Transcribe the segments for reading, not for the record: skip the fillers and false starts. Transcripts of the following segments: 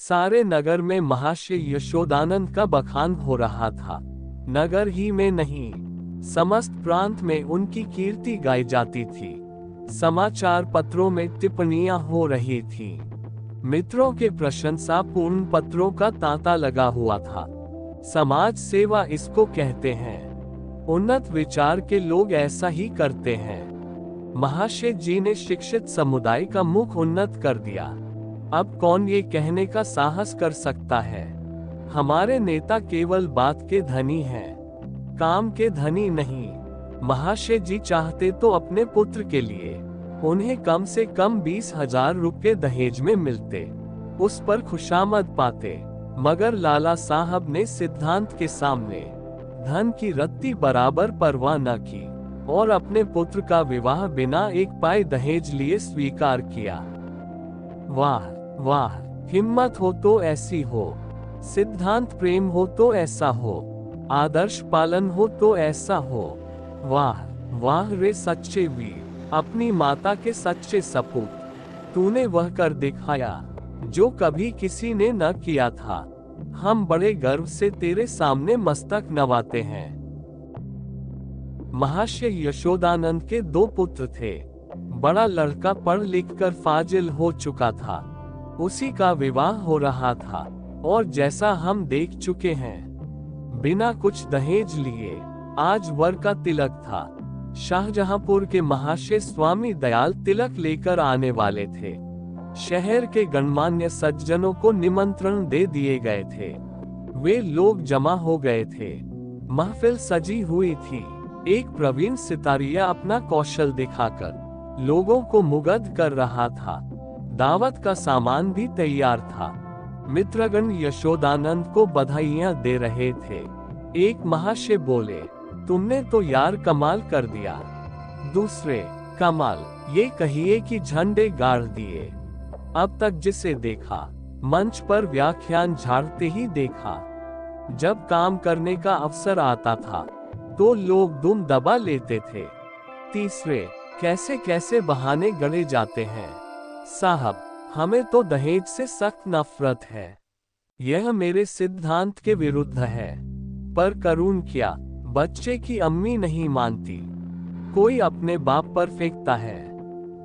सारे नगर में महर्षि यशोदानंद का बखान हो रहा था। नगर ही में नहीं, समस्त प्रांत में उनकी कीर्ति गाई जाती थी। समाचार पत्रों में टिप्पणियां हो रही थीं। मित्रों के प्रशंसापूर्ण पत्रों का तांता लगा हुआ था। समाज सेवा इसको कहते हैं। उन्नत विचार के लोग ऐसा ही करते हैं। महर्षि जी ने शिक्षित समुदाय का मुख उन्नत कर दिया। अब कौन ये कहने का साहस कर सकता है, हमारे नेता केवल बात के धनी हैं, काम के धनी नहीं। महर्षि जी चाहते तो अपने पुत्र के लिए उन्हें कम से कम 20,000 रुपये दहेज में मिलते, उस पर खुशामद पाते, मगर लाला साहब ने सिद्धांत के सामने धन की रत्ती बराबर परवाह न की और अपने पुत्र का विवाह बिना एक पाए दहेज लिए स्वीकार किया। वाह वाह, हिम्मत हो तो ऐसी हो, सिद्धांत प्रेम हो तो ऐसा हो, आदर्श पालन हो तो ऐसा हो। वाह वाह रे सच्चे वीर, अपनी माता के सच्चे सपूत, तूने वह कर दिखाया जो कभी किसी ने न किया था। हम बड़े गर्व से तेरे सामने मस्तक नवाते हैं। महर्षि यशोदानंद के 2 पुत्र थे। बड़ा लड़का पढ़ लिख कर फाजिल हो चुका था, उसी का विवाह हो रहा था और जैसा हम देख चुके हैं, बिना कुछ दहेज लिए आज वर का तिलक था। शाहजहांपुर के महर्षि स्वामी दयाल तिलक लेकर आने वाले थे। शहर के गणमान्य सज्जनों को निमंत्रण दे दिए गए थे। वे लोग जमा हो गए थे। महफिल सजी हुई थी। एक प्रवीण सितारिया अपना कौशल दिखाकर लोगों को मुग्ध कर रहा था। दावत का सामान भी तैयार था। मित्रगण यशोदानंद को बधाइयां दे रहे थे। एक महर्षि बोले, तुमने तो यार कमाल कर दिया। दूसरे, कमाल ये कहिए कि झंडे गाड़ दिए। अब तक जिसे देखा मंच पर व्याख्यान झाड़ते ही देखा। जब काम करने का अवसर आता था तो लोग दुम दबा लेते थे। तीसरे, कैसे कैसे बहाने गढ़े जाते हैं। साहब, हमें तो दहेज से सख्त नफरत है। यह मेरे सिद्धांत के विरुद्ध है। पर करूं क्या, बच्चे की अम्मी नहीं मानती। कोई अपने बाप पर फेंकता है,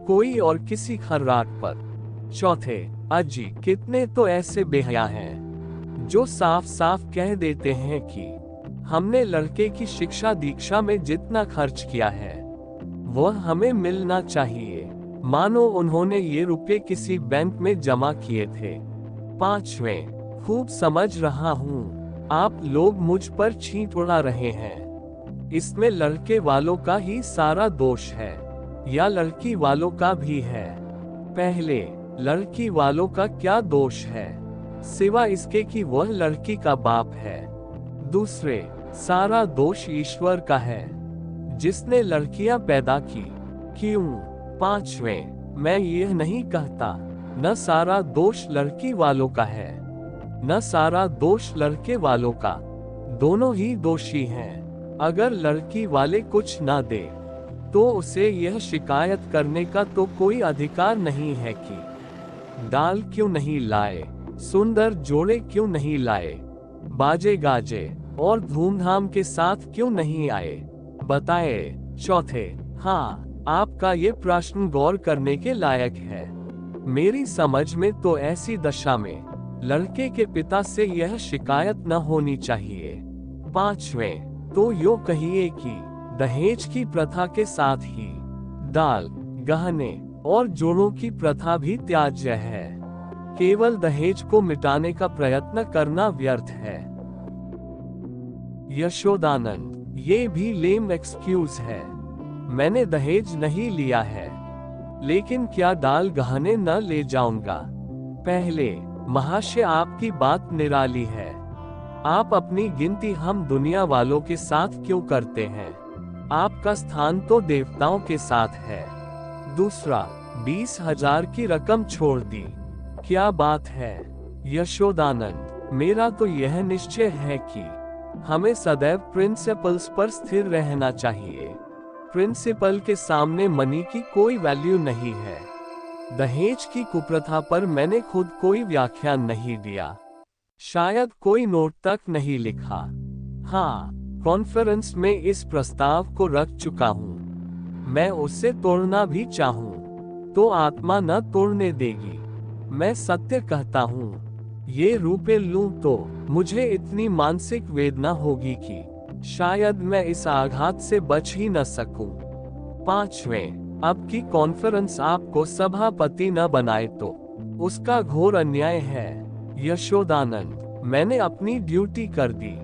कोई और किसी खर्राट पर। चौथे, अजी कितने तो ऐसे बेहया हैं जो साफ साफ कह देते हैं कि हमने लड़के की शिक्षा दीक्षा में जितना खर्च किया है वह हमें मिलना चाहिए, मानो उन्होंने ये रुपए किसी बैंक में जमा किए थे। पांचवें, खूब समझ रहा हूँ आप लोग मुझ पर छींट उड़ा रहे हैं। इसमें लड़के वालों का ही सारा दोष है या लड़की वालों का भी है। पहले, लड़की वालों का क्या दोष है सिवा इसके कि वह लड़की का बाप है। दूसरे, सारा दोष ईश्वर का है जिसने लड़कियां पैदा की। क्यों? पांचवें, मैं यह नहीं कहता न सारा दोष लड़की वालों का है न सारा दोष लड़के वालों का, दोनों ही दोषी हैं। अगर लड़की वाले कुछ ना दे तो उसे यह शिकायत करने का तो कोई अधिकार नहीं है कि दाल क्यों नहीं लाए, सुंदर जोड़े क्यों नहीं लाए, बाजे गाजे और धूमधाम के साथ क्यों नहीं आए, बताए। चौथे, हाँ, आपका ये प्रश्न गौर करने के लायक है। मेरी समझ में तो ऐसी दशा में लड़के के पिता से यह शिकायत न होनी चाहिए। पांचवें, तो यो कहिए कि दहेज की प्रथा के साथ ही दाल, गहने और जोड़ों की प्रथा भी त्याज्य है। केवल दहेज को मिटाने का प्रयत्न करना व्यर्थ है। यशोदानंद, ये भी लेम एक्सक्यूज है। मैंने दहेज नहीं लिया है, लेकिन क्या दाल गहने न ले जाऊंगा। पहले, महर्षि आपकी बात निराली है। आप अपनी गिनती हम दुनिया वालों के साथ क्यों करते हैं? आपका स्थान तो देवताओं के साथ है। दूसरा, 20,000 की रकम छोड़ दी, क्या बात है? यशोदानंद, मेरा तो यह निश्चय है कि हमें सदैव प्रिंसिपल्स पर स्थिर रहना चाहिए। प्रिंसिपल के सामने मनी की कोई वैल्यू नहीं है। दहेज की कुप्रथा पर मैंने खुद कोई व्याख्यान नहीं दिया, शायद कोई नोट तक नहीं लिखा। हाँ, कॉन्फ्रेंस में इस प्रस्ताव को रख चुका हूँ। मैं उसे तोड़ना भी चाहूँ तो आत्मा न तोड़ने देगी। मैं सत्य कहता हूँ, ये रुपए लूं तो मुझे इतनी मानसिक वेदना होगी कि शायद मैं इस आघात से बच ही न सकूं। 5वें, अब की कॉन्फ्रेंस आपको सभापति न बनाए तो उसका घोर अन्याय है। यशोदानंद, मैंने अपनी ड्यूटी कर दी,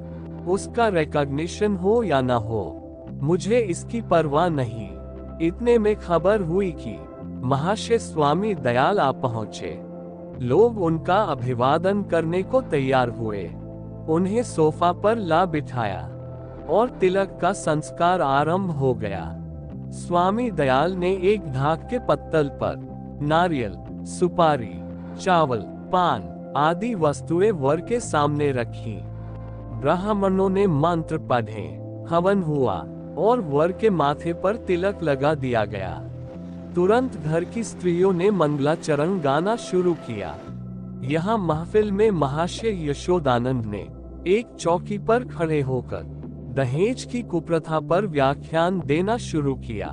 उसका रिकॉग्निशन हो या न हो मुझे इसकी परवाह नहीं। इतने में खबर हुई कि महाशय स्वामी दयाल आ पहुंचे। लोग उनका अभिवादन करने को तैयार हुए। उन्हें सोफा पर ला बिठाया और तिलक का संस्कार आरंभ हो गया। स्वामी दयाल ने एक ढाक के पत्तल पर नारियल, सुपारी, चावल, पान आदि वस्तुएं वर के सामने रखी। ब्राह्मणों ने मंत्र पढ़े, हवन हुआ और वर के माथे पर तिलक लगा दिया गया। तुरंत घर की स्त्रियों ने मंगलाचरण गाना शुरू किया। यहाँ महफिल में महाशय यशोदानंद ने एक चौकी पर खड़े होकर दहेज की कुप्रथा पर व्याख्यान देना शुरू किया।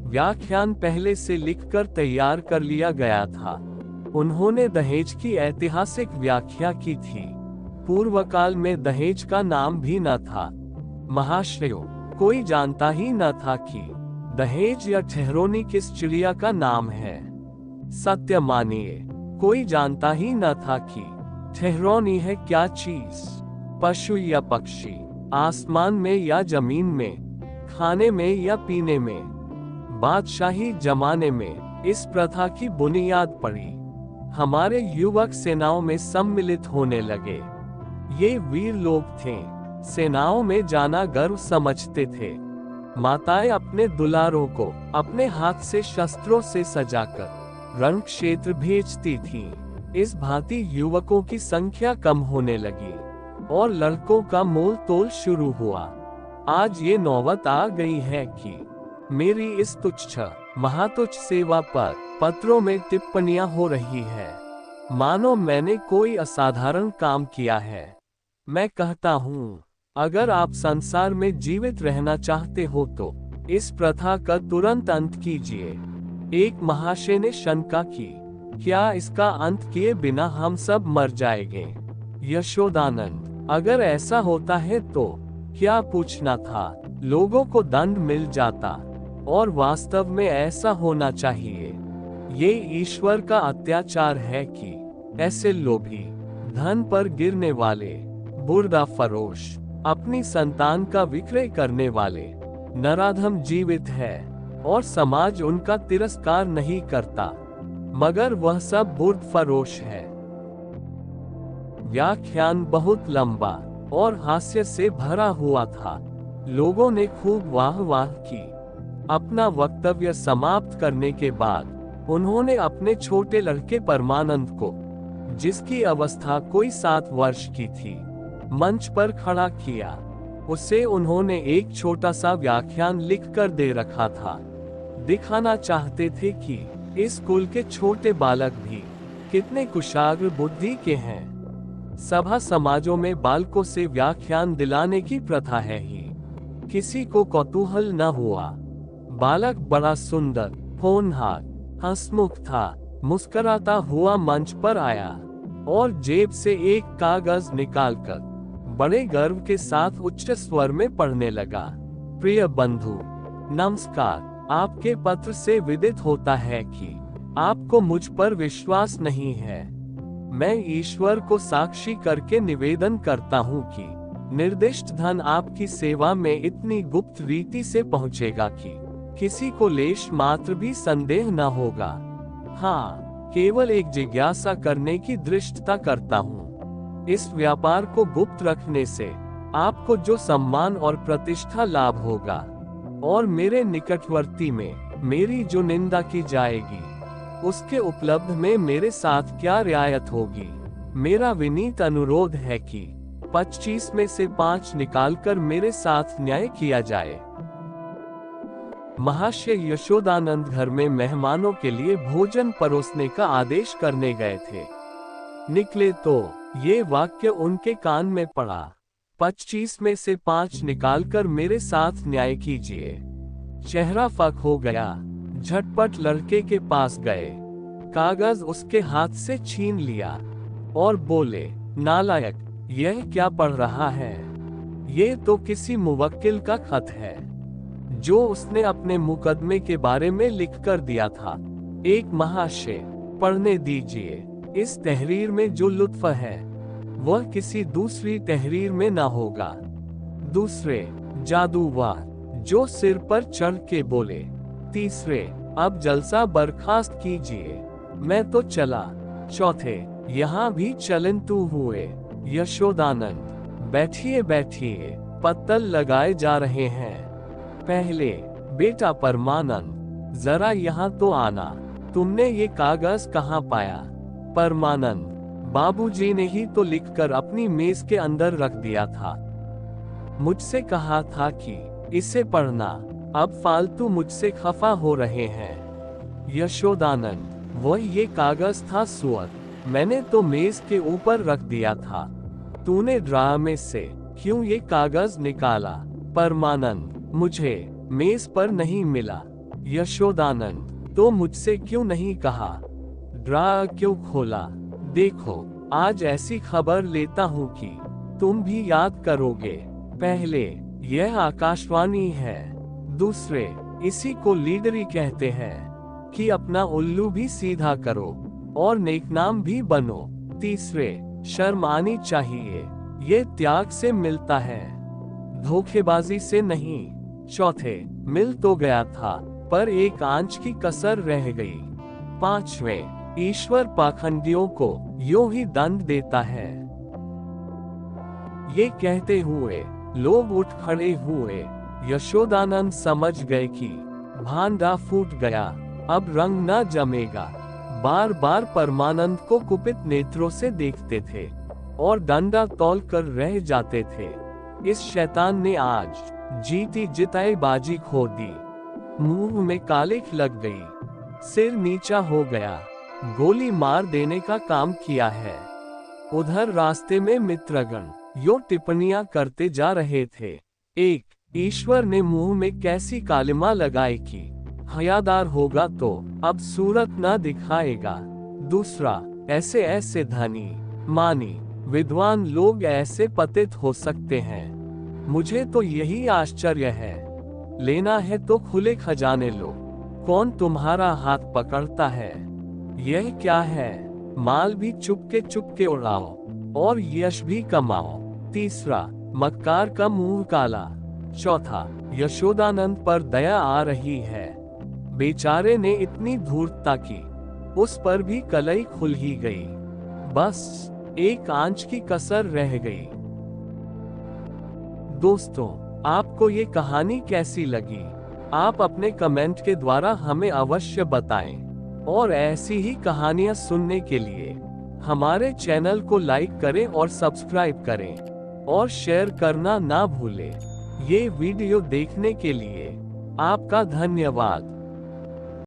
व्याख्यान पहले से लिखकर तैयार कर लिया गया था। उन्होंने दहेज की ऐतिहासिक व्याख्या की थी। पूर्व काल में दहेज का नाम भी न था। महाशयों, कोई जानता ही न था कि दहेज या ठहरोनी किस चिड़िया का नाम है। सत्य मानिए, कोई जानता ही न था कि ठहरोनी है क्या चीज, पशु या पक्षी, आसमान में या जमीन में, खाने में या पीने में। बादशाही जमाने में इस प्रथा की बुनियाद पड़ी। हमारे युवक सेनाओं में सम्मिलित होने लगे। ये वीर लोग थे, सेनाओं में जाना गर्व समझते थे। माताएं अपने दुलारों को अपने हाथ से शस्त्रों से सजाकर रण क्षेत्र भेजती थीं। इस भांति युवकों की संख्या कम होने लगी और लड़कों का मोल तोल शुरू हुआ। आज ये नौबत आ गई है कि मेरी इस तुच्छ महातुच्छ सेवा पर पत्रों में टिप्पणियां हो रही है, मानो मैंने कोई असाधारण काम किया है। मैं कहता हूँ, अगर आप संसार में जीवित रहना चाहते हो तो इस प्रथा का तुरंत अंत कीजिए। एक महाशय ने शंका की, क्या इसका अंत किए बिना हम सब मर जाएंगे? यशोदानंद, अगर ऐसा होता है तो क्या पूछना था, लोगों को दंड मिल जाता। और वास्तव में ऐसा होना चाहिए। ये ईश्वर का अत्याचार है कि ऐसे लोभी, धन पर गिरने वाले, बुर्दा फरोश, अपनी संतान का विक्रय करने वाले नराधम जीवित है और समाज उनका तिरस्कार नहीं करता, मगर वह सब बुर्द फरोश है। व्याख्यान बहुत लंबा और हास्य से भरा हुआ था। लोगों ने खूब वाह वाह की। अपना वक्तव्य समाप्त करने के बाद उन्होंने अपने छोटे लड़के परमानंद को, जिसकी अवस्था कोई 7 वर्ष की थी, मंच पर खड़ा किया। उसे उन्होंने एक छोटा सा व्याख्यान लिखकर दे रखा था। दिखाना चाहते थे कि इस कुल के छोटे बालक भी कितने कुशाग्र बुद्धि के हैं। सभा समाजों में बालकों से व्याख्यान दिलाने की प्रथा है ही। किसी को कौतूहल न हुआ। बालक बड़ा सुंदर, होनहार, हंसमुख था। मुस्कुराता हुआ मंच पर आया और जेब से एक कागज निकालकर बड़े गर्व के साथ उच्च स्वर में पढ़ने लगा। प्रिय बंधु, नमस्कार। आपके पत्र से विदित होता है कि आपको मुझ पर विश्वास नहीं है। मैं ईश्वर को साक्षी करके निवेदन करता हूँ कि निर्दिष्ट धन आपकी सेवा में इतनी गुप्त रीति से पहुँचेगा कि किसी को लेश मात्र भी संदेह न होगा। हाँ, केवल एक जिज्ञासा करने की दृष्टता करता हूँ। इस व्यापार को गुप्त रखने से आपको जो सम्मान और प्रतिष्ठा लाभ होगा और मेरे निकटवर्ती में मेरी जो निंदा की जाएगी, उसके उपलब्ध में मेरे साथ क्या रियायत होगी। मेरा विनीत अनुरोध है कि 25 में से 5 निकालकर मेरे साथ न्याय किया जाए। महाशय यशोदानंद घर में मेहमानों के लिए भोजन परोसने का आदेश करने गए थे। निकले तो ये वाक्य उनके कान में पड़ा, 25 में से 5 निकालकर मेरे साथ न्याय कीजिए। चेहरा फक हो गया, झटपट लड़के के पास गए, कागज उसके हाथ से छीन लिया और बोले, नालायक, यह क्या पढ़ रहा है? ये तो किसी मुवक्किल का खत है जो उसने अपने मुकदमे के बारे में लिख कर दिया था। एक महाशय, पढ़ने दीजिए। इस तहरीर में जो लुत्फ है वह किसी दूसरी तहरीर में ना होगा। दूसरे, जादूवार जो सिर पर चढ़ के बोले। तीसरे, अब जलसा बर्खास्त कीजिए, मैं तो चला। चौथे, यहाँ भी चलंतु हुए। यशोदानंद, बैठिए बैठिए, पत्तल लगाए जा रहे हैं। पहले, बेटा परमानंद, जरा यहाँ तो आना, तुमने ये कागज कहाँ पाया? परमानंद, बाबूजी ने ही तो लिखकर अपनी मेज के अंदर रख दिया था। मुझसे कहा था कि इसे पढ़ना। अब फालतू मुझसे खफा हो रहे हैं। यशोदानंद, वह ये कागज था सुअर, मैंने तो मेज के ऊपर रख दिया था। तूने ड्रा में से क्यों ये कागज निकाला? परमानंद, मुझे मेज पर नहीं मिला। यशोदानंद, तो मुझसे क्यों नहीं कहा? ड्रा क्यों खोला? देखो, आज ऐसी खबर लेता हूँ कि तुम भी याद करोगे। पहले, यह आकाशवाणी है। दूसरे, इसी को लीडरी कहते हैं कि अपना उल्लू भी सीधा करो और नेकनाम भी बनो। तीसरे, शर्म आनी चाहिए, ये त्याग से मिलता है, धोखेबाजी से नहीं। चौथे, मिल तो गया था पर एक आंच की कसर रह गई। पांचवें, ईश्वर पाखंडियों को यूं ही दंड देता है। ये कहते हुए लोग उठ खड़े हुए। यशोदानंद समझ गए कि भांडा फूट गया, अब रंग न जमेगा। बार बार परमानंद को कुपित नेत्रों से देखते थे और डंडा तौल कर रह जाते थे। इस शैतान ने आज जीती जिताई बाजी खो दी। मुंह में कालिख लग गई, सिर नीचा हो गया, गोली मार देने का काम किया है। उधर रास्ते में मित्रगण यो टिप्पणियां करते जा रहे थे। एक, ईश्वर ने मुंह में कैसी कालिमा लगाई कि हयादार होगा तो अब सूरत न दिखाएगा। दूसरा, ऐसे ऐसे धनी मानी विद्वान लोग ऐसे पतित हो सकते हैं, मुझे तो यही आश्चर्य है। लेना है तो खुले खजाने लो, कौन तुम्हारा हाथ पकड़ता है? यह क्या है? माल भी चुपके उड़ाओ और यश भी कमाओ। तीसरा, मक्कार का मुंह काला। चौथा, यशोदानंद पर दया आ रही है, बेचारे ने इतनी धूर्तता की, उस पर भी कलई खुल ही गई। बस एक आंच की कसर रह गई। दोस्तों, आपको ये कहानी कैसी लगी? आप अपने कमेंट के द्वारा हमें अवश्य बताएं और ऐसी ही कहानियां सुनने के लिए हमारे चैनल को लाइक करें और सब्सक्राइब करें और शेयर करना ना भूलें। ये वीडियो देखने के लिए आपका धन्यवाद।